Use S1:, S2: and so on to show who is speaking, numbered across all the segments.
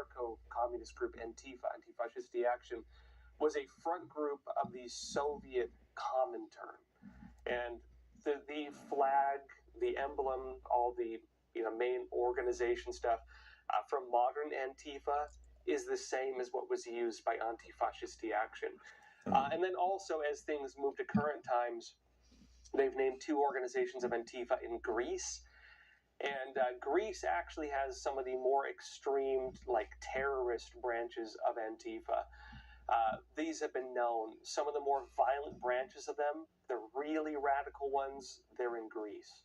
S1: anarcho-communist group ANTIFA, Antifascisti Action, was a front group of the Soviet Comintern. And the flag, the emblem, all the main organization stuff from modern Antifa is the same as what was used by Antifascisti Action. And then also, as things move to current times, they've named two organizations of Antifa in Greece. And Greece actually has some of the more extreme, like, terrorist branches of Antifa. These have been known. Some of the more violent branches of them, the really radical ones, they're in Greece.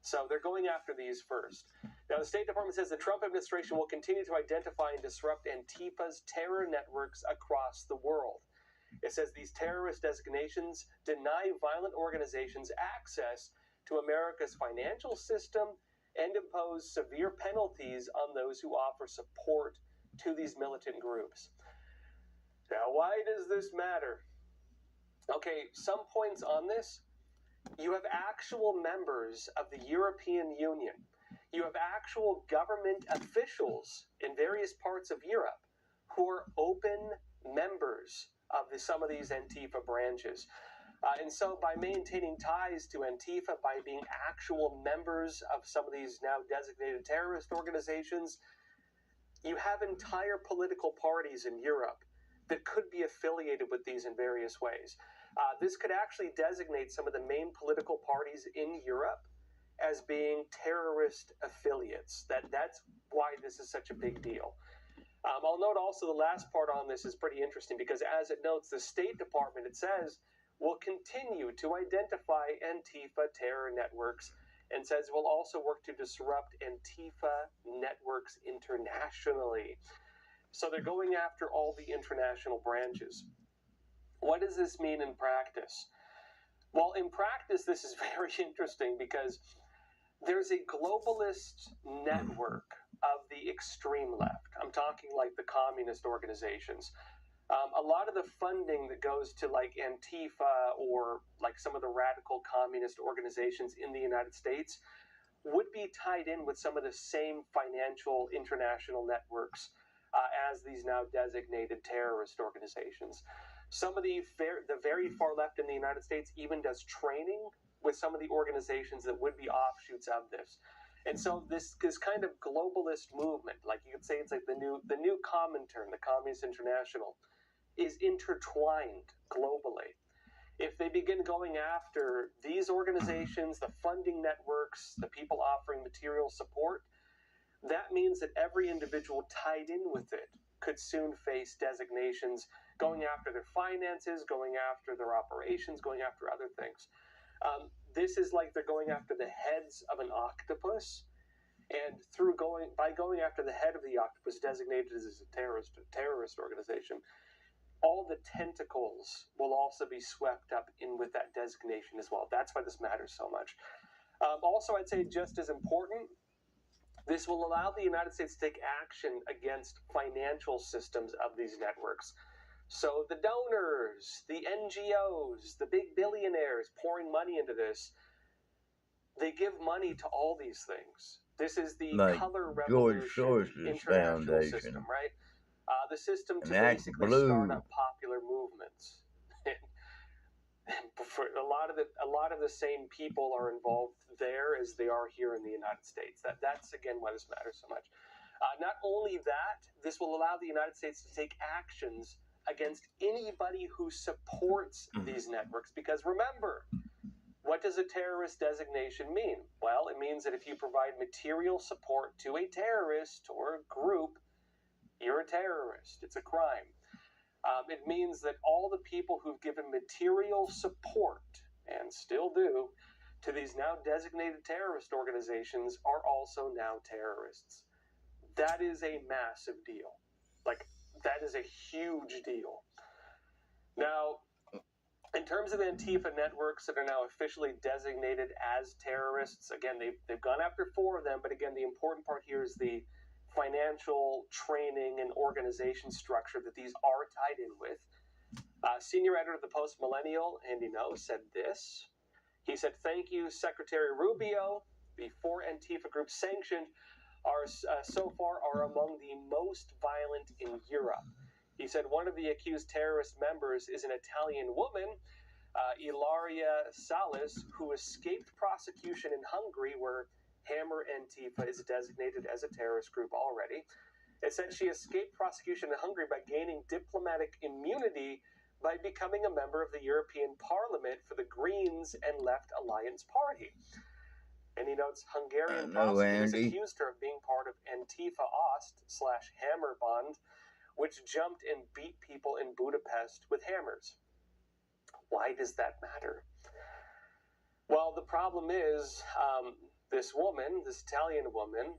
S1: So they're going after these first. Now, the State Department says the Trump administration will continue to identify and disrupt Antifa's terror networks across the world. It says these terrorist designations deny violent organizations access to America's financial system and impose severe penalties on those who offer support to these militant groups. Now, why does this matter? Okay, some points on this. You have actual members of the European Union. You have actual government officials in various parts of Europe who are open members of some of these Antifa branches. And so by maintaining ties to Antifa, by being actual members of some of these now designated terrorist organizations, you have entire political parties in Europe that could be affiliated with these in various ways. This could actually designate some of the main political parties in Europe as being terrorist affiliates. That's why this is such a big deal. I'll note also the last part on this is pretty interesting because as it notes, the State Department, it says, will continue to identify Antifa terror networks and says will also work to disrupt Antifa networks internationally. So they're going after all the international branches. What does this mean in practice? Well, in practice, this is very interesting because there's a globalist network of the extreme left. I'm talking like the communist organizations. A lot of the funding that goes to like Antifa or like some of the radical communist organizations in the United States would be tied in with some of the same financial international networks as these now designated terrorist organizations. Some of the very far left in the United States even does training with some of the organizations that would be offshoots of this. And so this kind of globalist movement, like you could say it's like the new Comintern, the Communist International, is intertwined globally. If they begin going after these organizations, the funding networks, the people offering material support, that means that every individual tied in with it could soon face designations going after their finances, going after their operations, going after other things. This is like they're going after the heads of an octopus, and by going after the head of the octopus designated as a terrorist organization, all the tentacles will also be swept up in with that designation as well. That's why this matters so much. Also, I'd say just as important, this will allow the United States to take action against financial systems of these networks. So the donors, the NGOs, the big billionaires pouring money into this, they give money to all these things. This is the
S2: like
S1: color
S2: George
S1: revolution
S2: Soros's
S1: international
S2: foundation.
S1: system, right? The system to
S2: And Act
S1: basically
S2: Blue.
S1: start up popular movements. For a lot of the same people are involved there as they are here in the United States. That's again why this matters so much. Not only that, this will allow the United States to take actions against anybody who supports these networks. Because remember, what does a terrorist designation mean? Well, it means that if you provide material support to a terrorist or a group, you're a terrorist. It's a crime. It means that all the people who've given material support, and still do, to these now designated terrorist organizations are also now terrorists. That is a massive deal. Like, that is a huge deal. Now, in terms of Antifa networks that are now officially designated as terrorists, again, they've gone after 4 of them, but again, the important part here is the financial training and organization structure that these are tied in with. Senior editor of the Post Millennial, Andy No, said this. He said, "Thank you, Secretary Rubio. The 4 Antifa groups sanctioned so far are among the most violent in Europe. He said one of the accused terrorist members is an Italian woman, Ilaria Salas, who escaped prosecution in Hungary, where Hammer Antifa is designated as a terrorist group already. It said she escaped prosecution in Hungary by gaining diplomatic immunity by becoming a member of the European Parliament for the Greens and Left Alliance Party. And he notes Hungarian prosecutors accused her of being part of Antifa Ost/Hammerband, which jumped and beat people in Budapest with hammers. Why does that matter? Well, the problem is this woman, this Italian woman,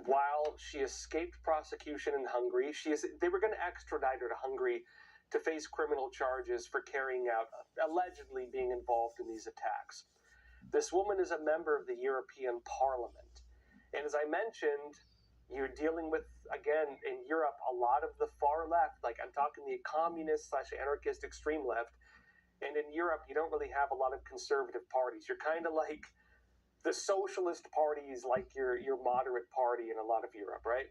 S1: while she escaped prosecution in Hungary, they were going to extradite her to Hungary to face criminal charges for carrying out, allegedly being involved in these attacks. This woman is a member of the European Parliament. And as I mentioned, you're dealing with, again, in Europe, a lot of the far left, like I'm talking the communist/anarchist extreme left. And in Europe, you don't really have a lot of conservative parties. You're kind of like the socialist parties, like your moderate party in a lot of Europe, right?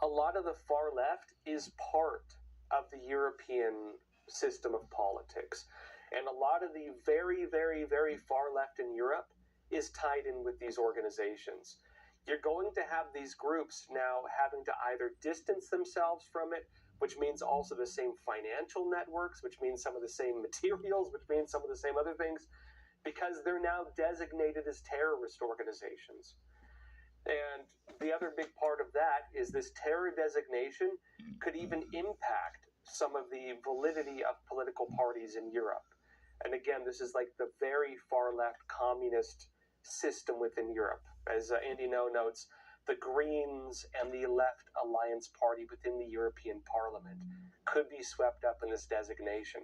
S1: A lot of the far left is part of the European system of politics. And a lot of the very, very, very far left in Europe is tied in with these organizations. You're going to have these groups now having to either distance themselves from it, which means also the same financial networks, which means some of the same materials, which means some of the same other things, because they're now designated as terrorist organizations. And the other big part of that is this terror designation could even impact some of the validity of political parties in Europe. And again, this is like the very far left communist system within Europe. As Andy No notes, the Greens and the Left Alliance Party within the European Parliament could be swept up in this designation.